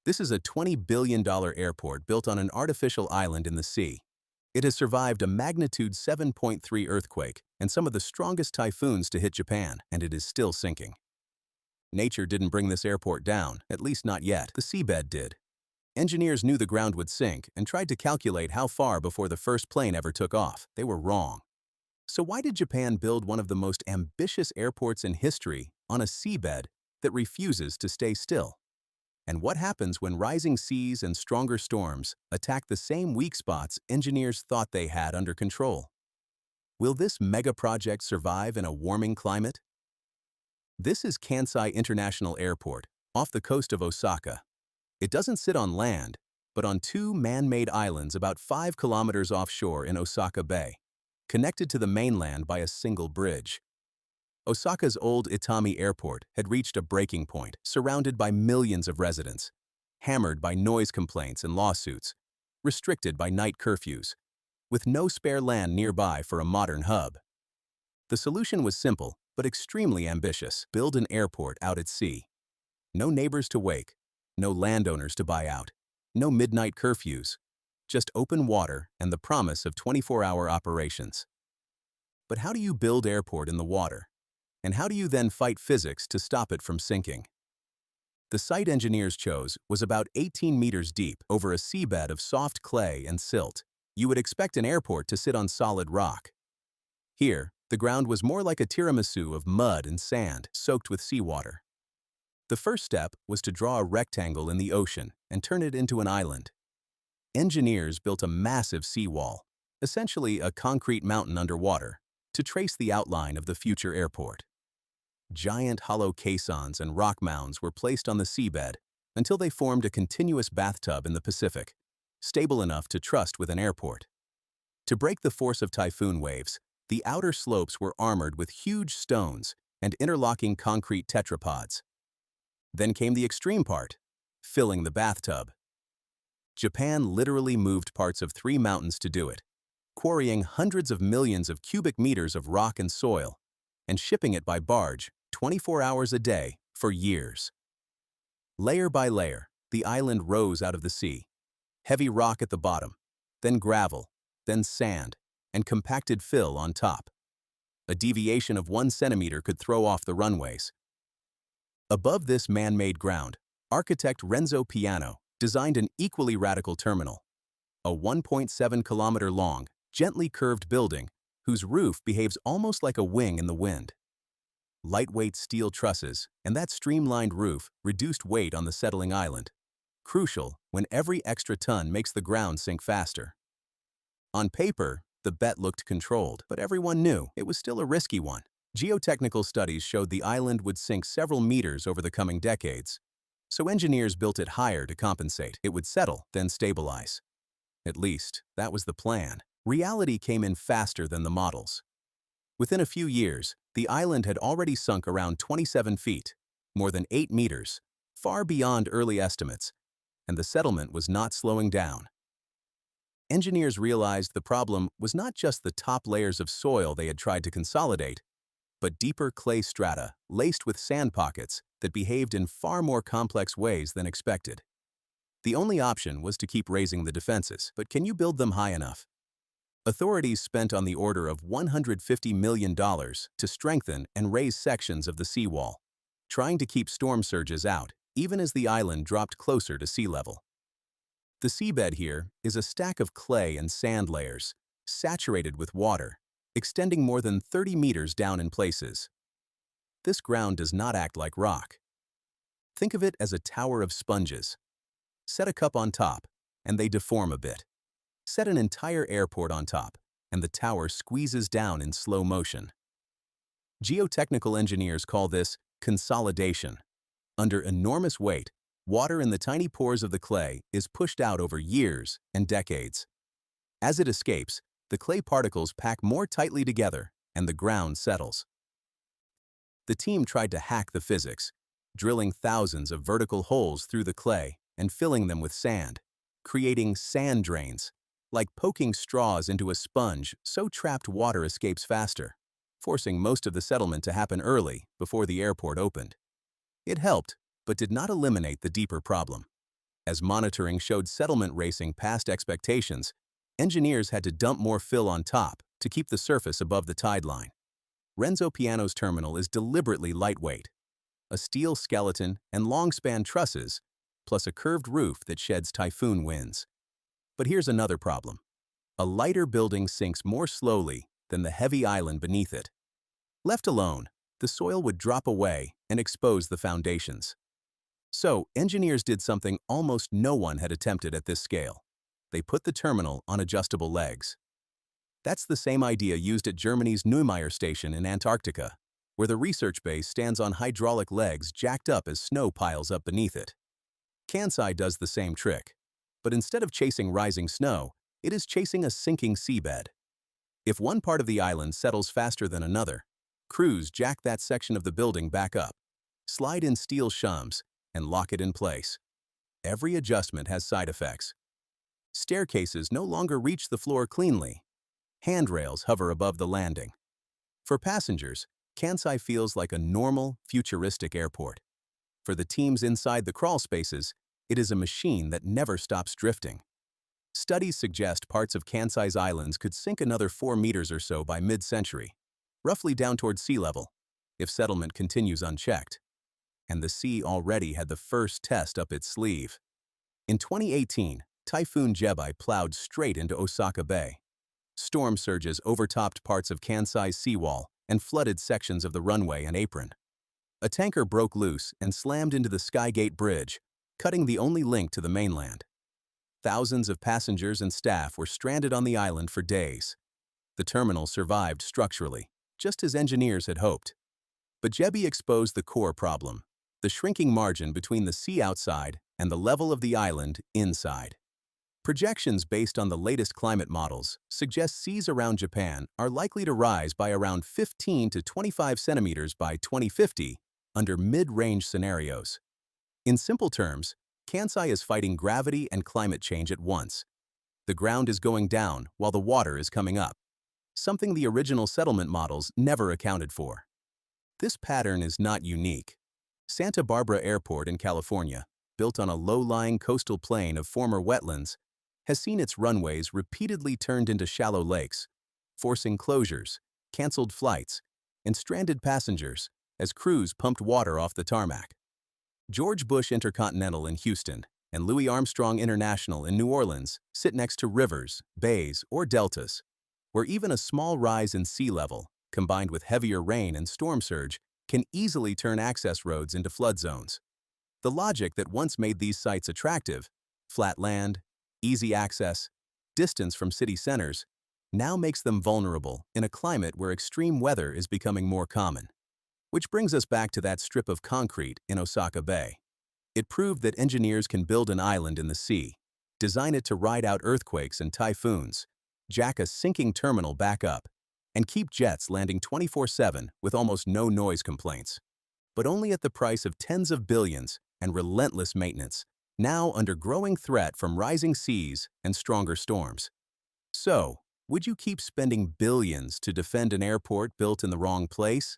This is a $20 billion airport built on an artificial island in the sea. It has survived a magnitude 7.3 earthquake and some of the strongest typhoons to hit Japan, and it is still sinking. Nature didn't bring this airport down, at least not yet. The seabed did. Engineers knew the ground would sink and tried to calculate how far before the first plane ever took off. They were wrong. So why did Japan build one of the most ambitious airports in history on a seabed that refuses to stay still? And what happens when rising seas and stronger storms attack the same weak spots engineers thought they had under control? Will this megaproject survive in a warming climate? This is Kansai International Airport, off the coast of Osaka. It doesn't sit on land, but on two man-made islands about 5 kilometers offshore in Osaka Bay, connected to the mainland by a single bridge. Osaka's old Itami Airport had reached a breaking point, surrounded by millions of residents, hammered by noise complaints and lawsuits, restricted by night curfews, with no spare land nearby for a modern hub. The solution was simple, but extremely ambitious. Build an airport out at sea. No neighbors to wake, no landowners to buy out, no midnight curfews, just open water and the promise of 24-hour operations. But how do you build airport in the water? And how do you then fight physics to stop it from sinking? The site engineers chose was about 18 meters deep over a seabed of soft clay and silt. You would expect an airport to sit on solid rock. Here, the ground was more like a tiramisu of mud and sand soaked with seawater. The first step was to draw a rectangle in the ocean and turn it into an island. Engineers built a massive seawall, essentially a concrete mountain underwater, to trace the outline of the future airport. Giant hollow caissons and rock mounds were placed on the seabed until they formed a continuous bathtub in the Pacific, stable enough to trust with an airport. To break the force of typhoon waves, the outer slopes were armored with huge stones and interlocking concrete tetrapods. Then came the extreme part, filling the bathtub. Japan literally moved parts of 3 mountains to do it, quarrying hundreds of millions of cubic meters of rock and soil, and shipping it by barge 24 hours a day for years. Layer by layer, the island rose out of the sea. Heavy rock at the bottom, then gravel, then sand, and compacted fill on top. A deviation of 1 centimeter could throw off the runways. Above this man-made ground, architect Renzo Piano designed an equally radical terminal, a 1.7-kilometer long, gently curved building whose roof behaves almost like a wing in the wind. Lightweight steel trusses and that streamlined roof reduced weight on the settling island, crucial when every extra ton makes the ground sink faster. On paper, the bet looked controlled, but everyone knew it was still a risky one. Geotechnical studies showed the island would sink several meters over the coming decades, so engineers built it higher to compensate. It would settle, then stabilize. At least, that was the plan. Reality came in faster than the models. Within a few years, the island had already sunk around 27 feet, more than 8 meters, far beyond early estimates, and the settlement was not slowing down. Engineers realized the problem was not just the top layers of soil they had tried to consolidate, but deeper clay strata laced with sand pockets that behaved in far more complex ways than expected. The only option was to keep raising the defenses, but can you build them high enough? Authorities spent on the order of $150 million to strengthen and raise sections of the seawall, trying to keep storm surges out, even as the island dropped closer to sea level. The seabed here is a stack of clay and sand layers, saturated with water, extending more than 30 meters down in places. This ground does not act like rock. Think of it as a tower of sponges. Set a cup on top, and they deform a bit. Set an entire airport on top, and the tower squeezes down in slow motion. Geotechnical engineers call this consolidation. Under enormous weight, water in the tiny pores of the clay is pushed out over years and decades. As it escapes, the clay particles pack more tightly together, and the ground settles. The team tried to hack the physics, drilling thousands of vertical holes through the clay and filling them with sand, creating sand drains, like poking straws into a sponge so trapped water escapes faster, forcing most of the settlement to happen early before the airport opened. It helped, but did not eliminate the deeper problem. As monitoring showed settlement racing past expectations, engineers had to dump more fill on top to keep the surface above the tide line. Renzo Piano's terminal is deliberately lightweight. A steel skeleton and long-span trusses, plus a curved roof that sheds typhoon winds. But here's another problem. A lighter building sinks more slowly than the heavy island beneath it. Left alone, the soil would drop away and expose the foundations. So, engineers did something almost no one had attempted at this scale. They put the terminal on adjustable legs. That's the same idea used at Germany's Neumayer station in Antarctica, where the research base stands on hydraulic legs jacked up as snow piles up beneath it. Kansai does the same trick, but instead of chasing rising snow, it is chasing a sinking seabed. If one part of the island settles faster than another, crews jack that section of the building back up, slide in steel shums, and lock it in place. Every adjustment has side effects. Staircases no longer reach the floor cleanly. Handrails hover above the landing. For passengers, Kansai feels like a normal, futuristic airport. For the teams inside the crawl spaces, it is a machine that never stops drifting. Studies suggest parts of Kansai's islands could sink another 4 meters or so by mid-century, roughly down toward sea level, if settlement continues unchecked. And the sea already had the first test up its sleeve. In 2018, Typhoon Jebi plowed straight into Osaka Bay. Storm surges overtopped parts of Kansai's seawall and flooded sections of the runway and apron. A tanker broke loose and slammed into the Skygate Bridge, cutting the only link to the mainland. Thousands of passengers and staff were stranded on the island for days. The terminal survived structurally, just as engineers had hoped. But Jebi exposed the core problem, the shrinking margin between the sea outside and the level of the island inside. Projections based on the latest climate models suggest seas around Japan are likely to rise by around 15 to 25 centimeters by 2050 under mid-range scenarios. In simple terms, Kansai is fighting gravity and climate change at once. The ground is going down while the water is coming up, something the original settlement models never accounted for. This pattern is not unique. Santa Barbara Airport in California, built on a low-lying coastal plain of former wetlands, has seen its runways repeatedly turned into shallow lakes, forcing closures, canceled flights, and stranded passengers as crews pumped water off the tarmac. George Bush Intercontinental in Houston and Louis Armstrong International in New Orleans sit next to rivers, bays, or deltas, where even a small rise in sea level, combined with heavier rain and storm surge, can easily turn access roads into flood zones. The logic that once made these sites attractive, flat land, easy access, distance from city centers, now makes them vulnerable in a climate where extreme weather is becoming more common. Which brings us back to that strip of concrete in Osaka Bay. It proved that engineers can build an island in the sea, design it to ride out earthquakes and typhoons, jack a sinking terminal back up, and keep jets landing 24/7 with almost no noise complaints. But only at the price of tens of billions and relentless maintenance, now under growing threat from rising seas and stronger storms. So, would you keep spending billions to defend an airport built in the wrong place?